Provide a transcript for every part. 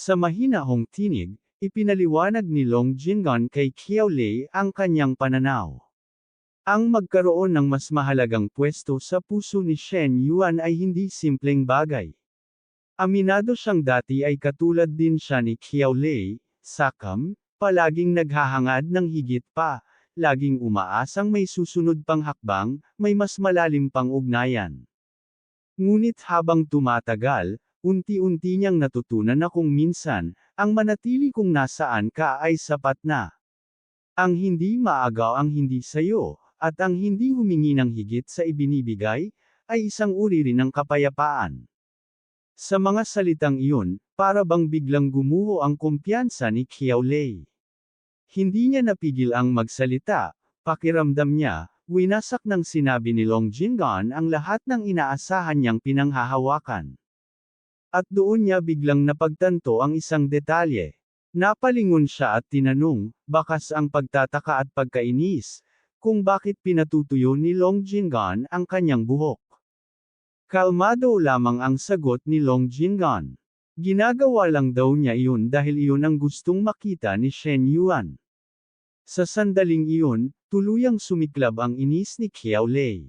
Sa mahinahong tinig, ipinaliwanag ni Long Jingon kay Qiaolei ang kanyang pananaw. Ang magkaroon ng mas mahalagang pwesto sa puso ni Shen Yuan ay hindi simpleng bagay. Aminado siyang dati ay katulad din siya ni Qiaolei, sakam, palaging naghahangad ng higit pa, laging umaasang may susunod pang hakbang, may mas malalim pang ugnayan. Ngunit habang tumatagal, unti-unti niyang natutunan na kung minsan, ang manatili kung nasaan ka ay sapat na. Ang hindi maagaw ang hindi sayo, at ang hindi humingi ng higit sa ibinibigay, ay isang uri rin ng kapayapaan. Sa mga salitang iyon, para bang biglang gumuho ang kumpiyansa ni Qiaolei. Hindi niya napigil ang magsalita, pakiramdam niya, winasak ng sinabi ni Long Jingon ang lahat ng inaasahan niyang pinanghahawakan. At doon niya biglang napagtanto ang isang detalye. Napalingon siya at tinanong, bakas ang pagtataka at pagkainis, kung bakit pinatutuyo ni Long Jingon ang kanyang buhok. Kalmado lamang ang sagot ni Long Jingon. Ginagawa lang daw niya iyon dahil iyon ang gustong makita ni Shen Yuan. Sa sandaling iyon, tuluyang sumiklab ang inis ni Qiaolei.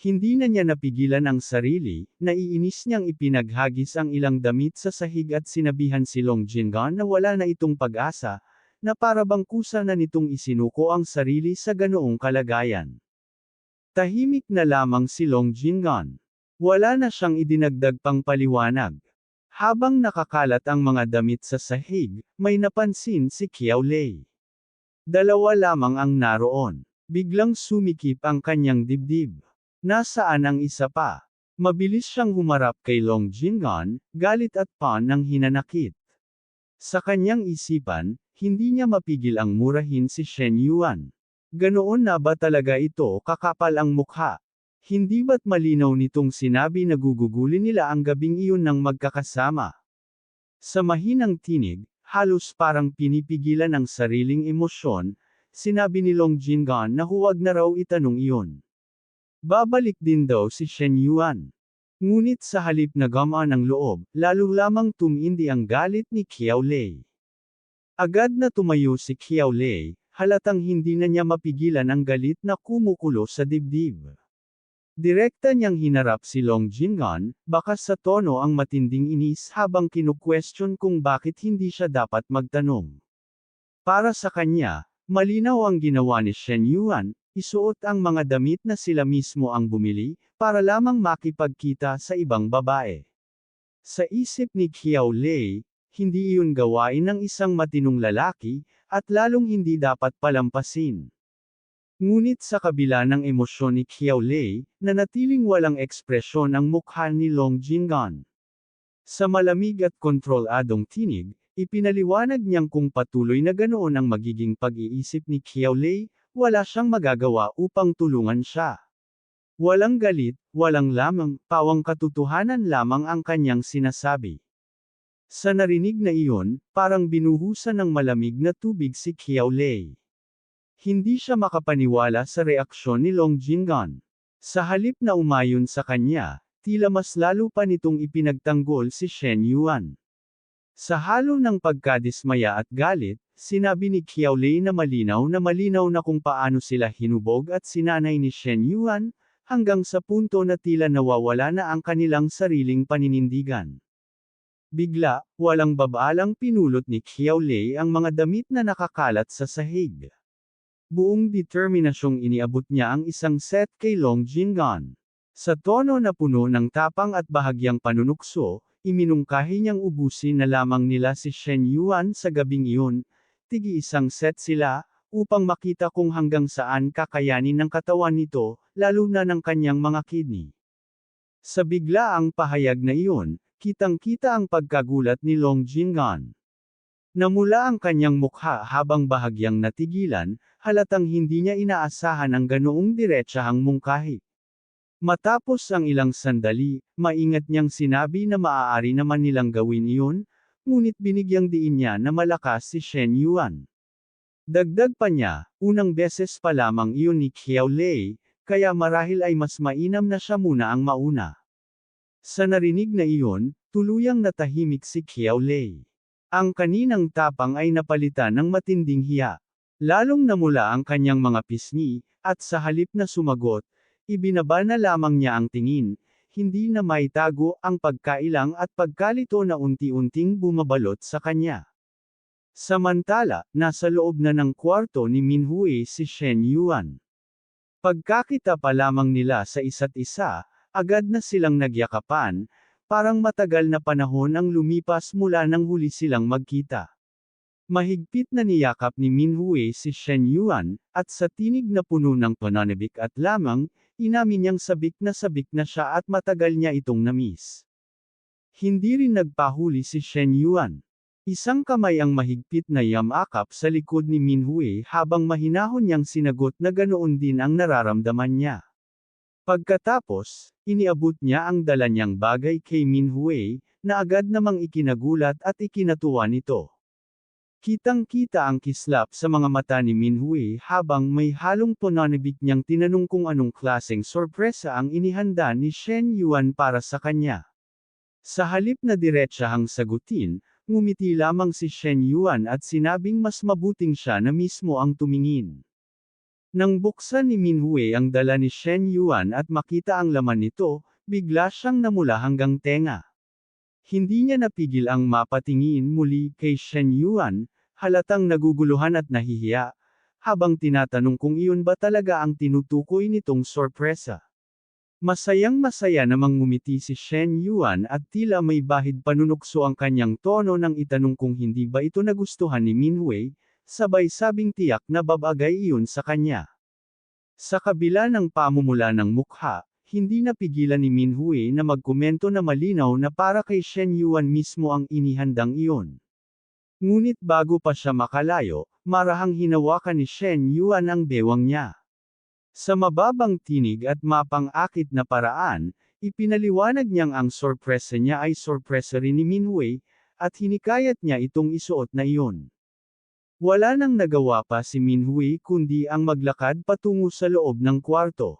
Hindi na niya napigilan ang sarili, naiinis niyang ipinaghagis ang ilang damit sa sahig at sinabihan si Long Jingon na wala na itong pag-asa, na para bang kusa na nitong isinuko ang sarili sa ganoong kalagayan. Tahimik na lamang si Long Jingon. Wala na siyang idinagdag pang paliwanag. Habang nakakalat ang mga damit sa sahig, may napansin si Qiaolei. Dalawa lamang ang naroon. Biglang sumikip ang kanyang dibdib. Nasaan ang isa pa? Mabilis siyang humarap kay Long Jingon, galit at ng hinanakit. Sa kanyang isipan, hindi niya mapigil ang murahin si Shen Yuan. Ganoon na ba talaga ito kakapal ang mukha? Hindi ba't malinaw nitong sinabi na gugugulin nila ang gabing iyon ng magkakasama? Sa mahinang tinig, halos parang pinipigilan ang sariling emosyon, sinabi ni Long Jingon na huwag na raw itanong iyon. Babalik din daw si Shen Yuan. Ngunit sa halip na gamaan ang loob, lalo lamang tumindi ang galit ni Qiaolei. Agad na tumayo si Qiaolei, halatang hindi na niya mapigilan ang galit na kumukulo sa dibdib. Direkta niyang hinarap si Long Jingon, bakas sa tono ang matinding inis habang kinu-question kung bakit hindi siya dapat magtanong. Para sa kanya, malinaw ang ginawa ni Shen Yuan, isuot ang mga damit na sila mismo ang bumili, para lamang makipagkita sa ibang babae. Sa isip ni Qiaolei, hindi iyon gawain ng isang matinong lalaki, at lalong hindi dapat palampasin. Ngunit sa kabila ng emosyon ni Qiaolei, nanatiling walang ekspresyon ang mukha ni Long Jingon. Sa malamig at kontroladong tinig, ipinaliwanag niyang kung patuloy na ganoon ang magiging pag-iisip ni Qiaolei, wala siyang magagawa upang tulungan siya. Walang galit, walang lamang, pawang katotohanan lamang ang kanyang sinasabi. Sa narinig na iyon, parang binuhusan ng malamig na tubig si Qiaolei. Hindi siya makapaniwala sa reaksyon ni Long Jingon. Sa halip na umayon sa kanya, tila mas lalo pa nitong ipinagtanggol si Shen Yuan. Sa halo ng pagkadismaya at galit, sinabi ni Qiaolei na malinaw na kung paano sila hinubog at sinanay ni Shen Yuan, hanggang sa punto na tila nawawala na ang kanilang sariling paninindigan. Bigla, walang babaalang pinulot ni Qiaolei ang mga damit na nakakalat sa sahig. Buong determinasyong iniabot niya ang isang set kay Long Jingon. Sa tono na puno ng tapang at bahagyang panunukso, iminungkahi niyang ubusin na lamang nila si Shen Yuan sa gabing iyon, tigi-isang set sila, upang makita kung hanggang saan kakayanin ng katawan nito, lalo na ng kanyang mga kidney. Sa biglaang pahayag na iyon, kitang-kita ang pagkagulat ni Long Jingon. Namula ang kanyang mukha habang bahagyang natigilan, halatang hindi niya inaasahan ang ganoong diretsahang mungkahi. Matapos ang ilang sandali, maingat niyang sinabi na maaari naman nilang gawin iyon, ngunit binigyang diin niya na malakas si Shen Yuan. Dagdag pa niya, unang beses pa lamang iyon ni Qiaolei, kaya marahil ay mas mainam na siya muna ang mauna. Sa narinig na iyon, tuluyang natahimik si Qiaolei. Ang kaninang tapang ay napalitan ng matinding hiya. Lalong namula ang kanyang mga pisngi, at sa halip na sumagot, ibinaba na lamang niya ang tingin, hindi na maitago ang pagkailang at pagkalito na unti-unting bumabalot sa kanya. Samantala, nasa loob na ng kwarto ni Minhui si Shen Yuan. Pagkakita pa lamang nila sa isa't isa, agad na silang nagyakapan, parang matagal na panahon ang lumipas mula nang huli silang magkita. Mahigpit na niyakap ni Minhui si Shen Yuan, at sa tinig na puno ng pananabik at lamang, inamin niyang sabik na siya at matagal niya itong namiss. Hindi rin nagpahuli si Shen Yuan. Isang kamay ang mahigpit na yamakap sa likod ni Minhui habang mahinahon niyang sinagot na ganoon din ang nararamdaman niya. Pagkatapos, iniabot niya ang dala niyang bagay kay Minhui, na agad namang ikinagulat at ikinatuwa nito. Kitang-kita ang kislap sa mga mata ni Minhui habang may halong pananabik niyang tinanong kung anong klaseng sorpresa ang inihanda ni Shen Yuan para sa kanya. Sa halip na diretsahang sagutin, ngumiti lamang si Shen Yuan at sinabing mas mabuting siya na mismo ang tumingin. Nang buksan ni Minhui ang dala ni Shen Yuan at makita ang laman nito, bigla siyang namula hanggang tenga. Hindi niya napigil ang mapatingin muli kay Shen Yuan, halatang naguguluhan at nahihiya, habang tinatanong kung iyon ba talaga ang tinutukoy nitong sorpresa. Masayang-masaya namang ngumiti si Shen Yuan at tila may bahid panunukso ang kanyang tono nang itanong kung hindi ba ito nagustuhan ni Minhui, sabay sabing tiyak na babagay iyon sa kanya. Sa kabila ng pamumula ng mukha, hindi napigilan ni Minhui na magkomento na malinaw na para kay Shen Yuan mismo ang inihandang iyon. Ngunit bago pa siya makalayo, marahang hinawakan ni Shen Yuan ang bewang niya. Sa mababang tinig at mapang-akit na paraan, ipinaliwanag niyang ang sorpresa niya ay sorpresa rin ni Minhui, at hinikayat niya itong isuot na iyon. Wala nang nagawa pa si Minhui kundi ang maglakad patungo sa loob ng kwarto.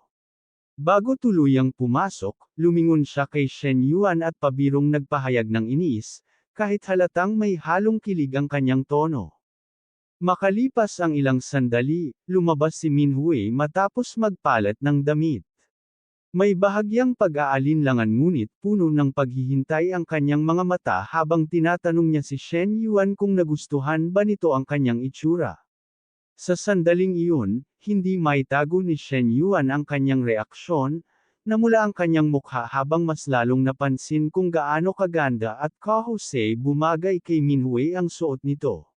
Bago tuluyang pumasok, lumingon siya kay Shen Yuan at pabirong nagpahayag ng inis, kahit halatang may halong kilig ang kanyang tono. Makalipas ang ilang sandali, lumabas si Minhui matapos magpalat ng damit. May bahagyang pag-aalinlangan ngunit puno ng paghihintay ang kanyang mga mata habang tinatanong niya si Shen Yuan kung nagustuhan ba nito ang kanyang itsura. Sa sandaling iyon, hindi maitago ni Shen Yuan ang kanyang reaksyon, namula ang kanyang mukha habang mas lalong napansin kung gaano kaganda at kahusay bumagay kay Minhui ang suot nito.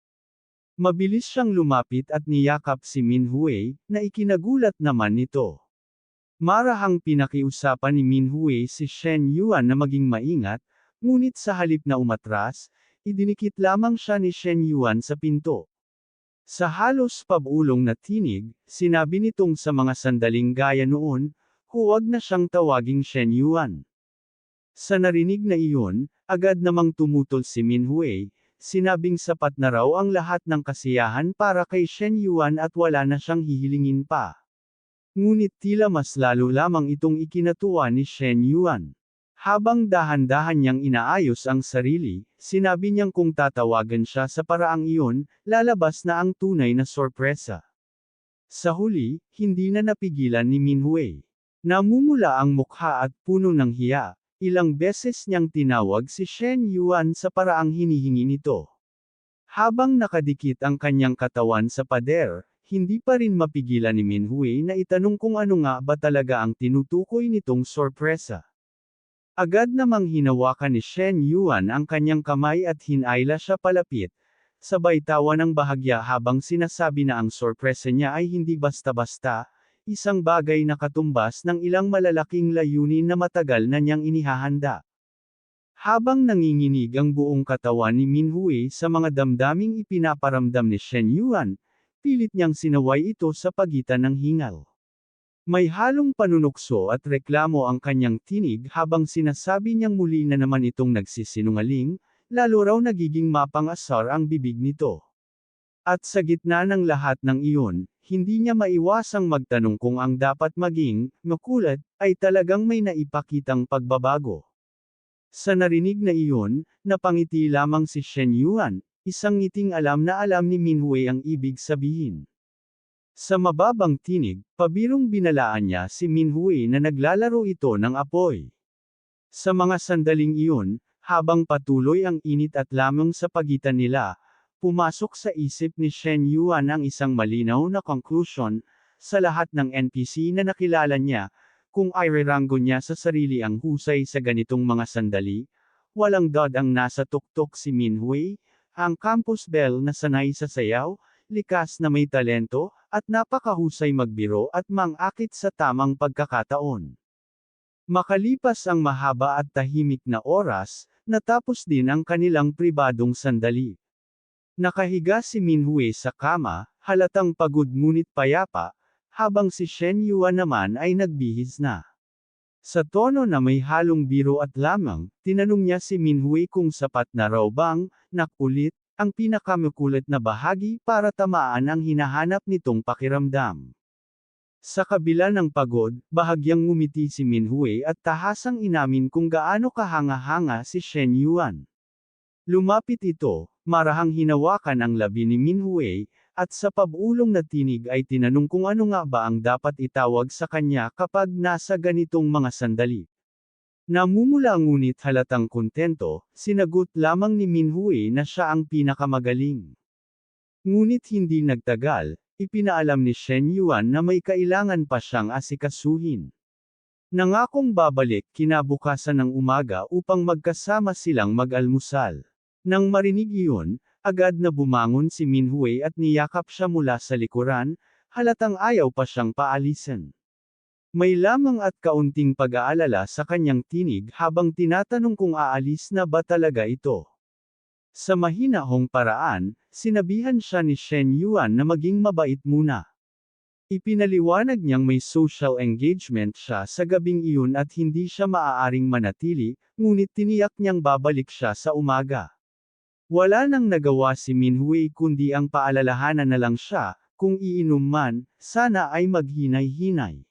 Mabilis siyang lumapit at niyakap si Minhui, na ikinagulat naman nito. Marahang pinakiusapan ni Minhui si Shen Yuan na maging maingat, ngunit sa halip na umatras, idinikit lamang siya ni Shen Yuan sa pinto. Sa halos pabulong na tinig, sinabi nitong sa mga sandaling gaya noon, huwag na siyang tawaging Shen Yuan. Sa narinig na iyon, agad namang tumutol si Minhui, sinabing sapat na raw ang lahat ng kasiyahan para kay Shen Yuan at wala na siyang hihilingin pa. Ngunit tila mas lalo lamang itong ikinatuwa ni Shen Yuan. Habang dahan-dahan niyang inaayos ang sarili, sinabi niyang kung tatawagan siya sa paraang iyon, lalabas na ang tunay na sorpresa. Sa huli, hindi na napigilan ni Minhui. Namumula ang mukha at puno ng hiya, ilang beses niyang tinawag si Shen Yuan sa paraang hinihingi nito. Habang nakadikit ang kanyang katawan sa pader, hindi pa rin mapigilan ni Minhui na itanong kung ano nga ba talaga ang tinutukoy nitong sorpresa. Agad namang hinawakan ni Shen Yuan ang kanyang kamay at hinayla siya palapit, sabay tawa ng bahagya habang sinasabi na ang sorpresa niya ay hindi basta-basta, isang bagay na katumbas ng ilang malalaking layunin na matagal na niyang inihahanda. Habang nanginginig ang buong katawan ni Minhui sa mga damdaming ipinaparamdam ni Shen Yuan, pilit niyang sinaway ito sa pagitan ng hingal. May halong panunukso at reklamo ang kanyang tinig habang sinasabi niyang muli na naman itong nagsisinungaling, lalo raw nagiging mapang-asar ang bibig nito. At sa gitna ng lahat ng iyon, hindi niya maiwasang magtanong kung ang dapat maging makulat ay talagang may naipakitang pagbabago. Sa narinig na iyon, napangiti lamang si Shen Yuan, isang ngiting alam na alam ni Minhui ang ibig sabihin. Sa mababang tinig, pabirong binalaan niya si Minhui na naglalaro ito ng apoy. Sa mga sandaling iyon, habang patuloy ang init at lamang sa pagitan nila, pumasok sa isip ni Shen Yuan ang isang malinaw na conclusion, sa lahat ng NPC na nakilala niya, kung irerango niya sa sarili ang husay sa ganitong mga sandali, walang dod ang nasa tuktok si Minhui, ang campus belle na sanay sa sayaw, likas na may talento, at napakahusay magbiro at mang-akit sa tamang pagkakataon. Makalipas ang mahaba at tahimik na oras, natapos din ang kanilang pribadong sandali. Nakahiga si Minhui sa kama, halatang pagod ngunit payapa, habang si Shen Yuan naman ay nagbihis na. Sa tono na may halong biro at lamang, tinanong niya si Minhui kung sapat na raw bang, nakulit, ang pinakamukulit na bahagi para tamaan ang hinahanap nitong pakiramdam. Sa kabila ng pagod, bahagyang ngumiti si Minhui at tahasang inamin kung gaano kahanga-hanga si Shen Yuan. Lumapit ito, marahang hinawakan ang labi ni Minhui, at sa pabulong na tinig ay tinanong kung ano nga ba ang dapat itawag sa kanya kapag nasa ganitong mga sandali. Namumula ngunit halatang kontento, sinagot lamang ni Minhui na siya ang pinakamagaling. Ngunit hindi nagtagal, ipinaalam ni Shen Yuan na may kailangan pa siyang asikasuhin. Nangakong babalik kinabukasan ng umaga upang magkasama silang mag-almusal. Nang marinig iyon, agad na bumangon si Minhui at niyakap siya mula sa likuran, halatang ayaw pa siyang paalisin. May lamang at kaunting pag-aalala sa kanyang tinig habang tinatanong kung aalis na ba talaga ito. Sa mahinahong paraan, sinabihan siya ni Shen Yuan na maging mabait muna. Ipinaliwanag niyang may social engagement siya sa gabing iyon at hindi siya maaaring manatili, ngunit tiniyak niyang babalik siya sa umaga. Wala nang nagawa si Minhui kundi ang paalalahanan na lang siya, kung iinom man, sana ay maghinay-hinay.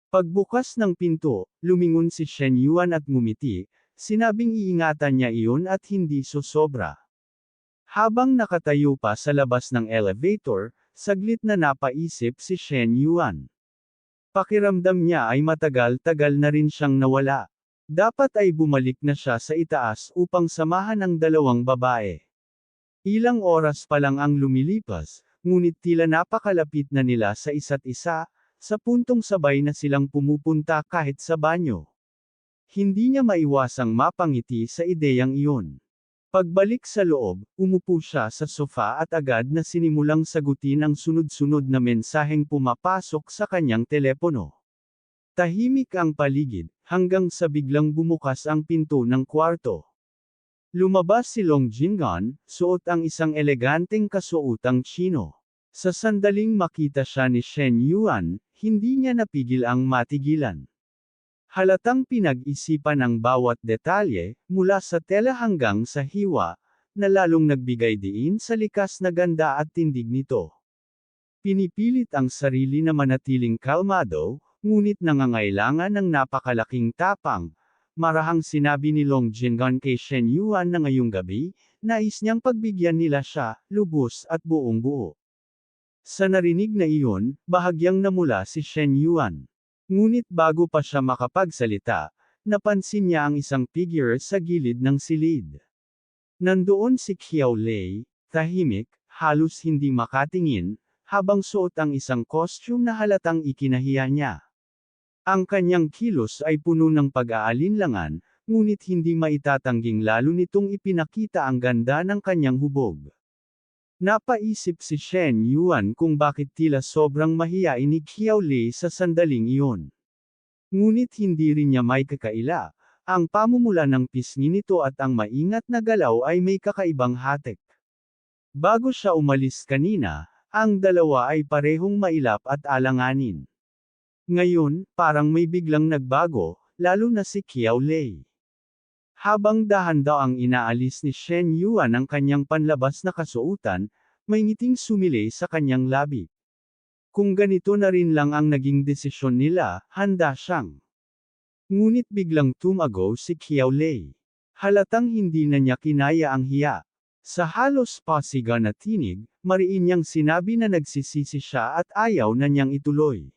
Pagbukas ng pinto, lumingon si Shen Yuan at ngumiti, sinabing iingatan niya iyon at hindi sosobra. Habang nakatayo pa sa labas ng elevator, saglit na napaisip si Shen Yuan. Pakiramdam niya ay matagal-tagal na rin siyang nawala. Dapat ay bumalik na siya sa itaas upang samahan ang dalawang babae. Ilang oras pa lang ang lumilipas, ngunit tila napakalapit na nila sa isa't isa, sa puntong sabay na silang pumupunta kahit sa banyo. Hindi niya maiwasang mapangiti sa ideyang iyon. Pagbalik sa loob, umupo siya sa sofa at agad na sinimulang sagutin ang sunod-sunod na mensaheng pumapasok sa kanyang telepono. Tahimik ang paligid, hanggang sa biglang bumukas ang pinto ng kwarto. Lumabas si Long Jinggan, suot ang isang eleganteng kasuotang chino. Sa sandaling makita siya ni Shen Yuan, hindi niya napigil ang matigilan. Halatang pinag-isipan ang bawat detalye, mula sa tela hanggang sa hiwa, na lalong nagbigay diin sa likas na ganda at tindig nito. Pinipilit ang sarili na manatiling kalmado, ngunit nangangailangan ng napakalaking tapang. Marahang sinabi ni Long Jinggan kay Shen Yuan na ngayong gabi, nais niyang pagbigyan nila siya, lubos at buong buo. Sa narinig na iyon, bahagyang namula si Shen Yuan. Ngunit bago pa siya makapagsalita, napansin niya ang isang figure sa gilid ng silid. Nandoon si Qiao Lei, tahimik, halos hindi makatingin, habang suot ang isang costume na halatang ikinahiya niya. Ang kanyang kilos ay puno ng pag-aalinlangan, ngunit hindi maitatangging lalo nitong ipinakita ang ganda ng kanyang hubog. Napaisip si Shen Yuan kung bakit tila sobrang mahiyain ni Qiao Lei sa sandaling iyon. Ngunit hindi rin niya may kakaila, ang pamumula ng pisngi nito at ang maingat na galaw ay may kakaibang hatek. Bago siya umalis kanina, ang dalawa ay parehong mailap at alanganin. Ngayon, parang may biglang nagbago, lalo na si Qiao Lei. Habang dahan-daang inaalis ni Shen Yuan ang kanyang panlabas na kasuotan, may ngiting sumilay sa kanyang labi. Kung ganito na rin lang ang naging desisyon nila, handa siyang. Ngunit biglang tumago si Qiao Lei. Halatang hindi na niya kinaya ang hiya. Sa halos pasiga na tinig, mariin niyang sinabi na nagsisisi siya at ayaw na niyang ituloy.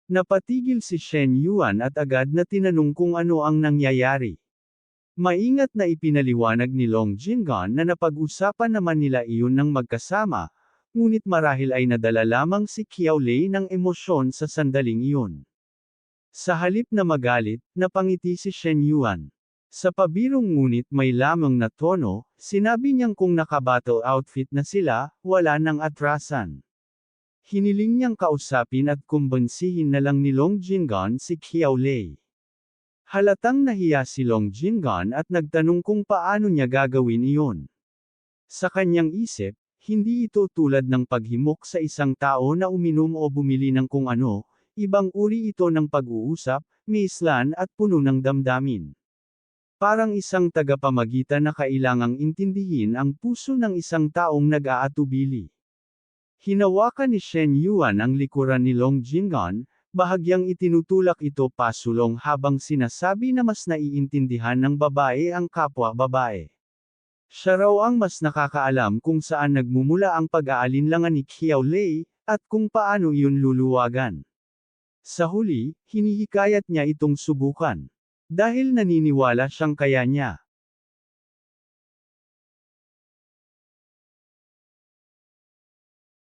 Napatigil si Shen Yuan at agad na tinanong kung ano ang nangyayari. Maingat na ipinaliwanag ni Long Jinggan na napag-usapan naman nila iyon ng magkasama, ngunit marahil ay nadala lamang si Qiao Lei ng emosyon sa sandaling iyon. Sa halip na magalit, napangiti si Shen Yuan. Sa pabirong ngunit may lamang na tono, sinabi niyang kung naka-battle outfit na sila, wala nang atrasan. Hiniling niyang kausapin at kumbensihin na lang ni Long Jinggan si Qiao Lei. Halatang nahiya si Long Jinggan at nagtanong kung paano niya gagawin iyon. Sa kanyang isip, hindi ito tulad ng paghimok sa isang tao na uminom o bumili ng kung ano, ibang uri ito ng pag-uusap, miislan at puno ng damdamin. Parang isang tagapamagitan na kailangang intindihin ang puso ng isang taong nag-aatubili. Hinawakan ni Shen Yuan ang likuran ni Long Jinggan, bahagyang itinutulak ito pasulong habang sinasabi na mas naiintindihan ng babae ang kapwa babae. Siya raw ang mas nakakaalam kung saan nagmumula ang pag-aalinlangan ni Qiao Lei, at kung paano iyon luluwagan. Sa huli, hinihikayat niya itong subukan. Dahil naniniwala siyang kaya niya.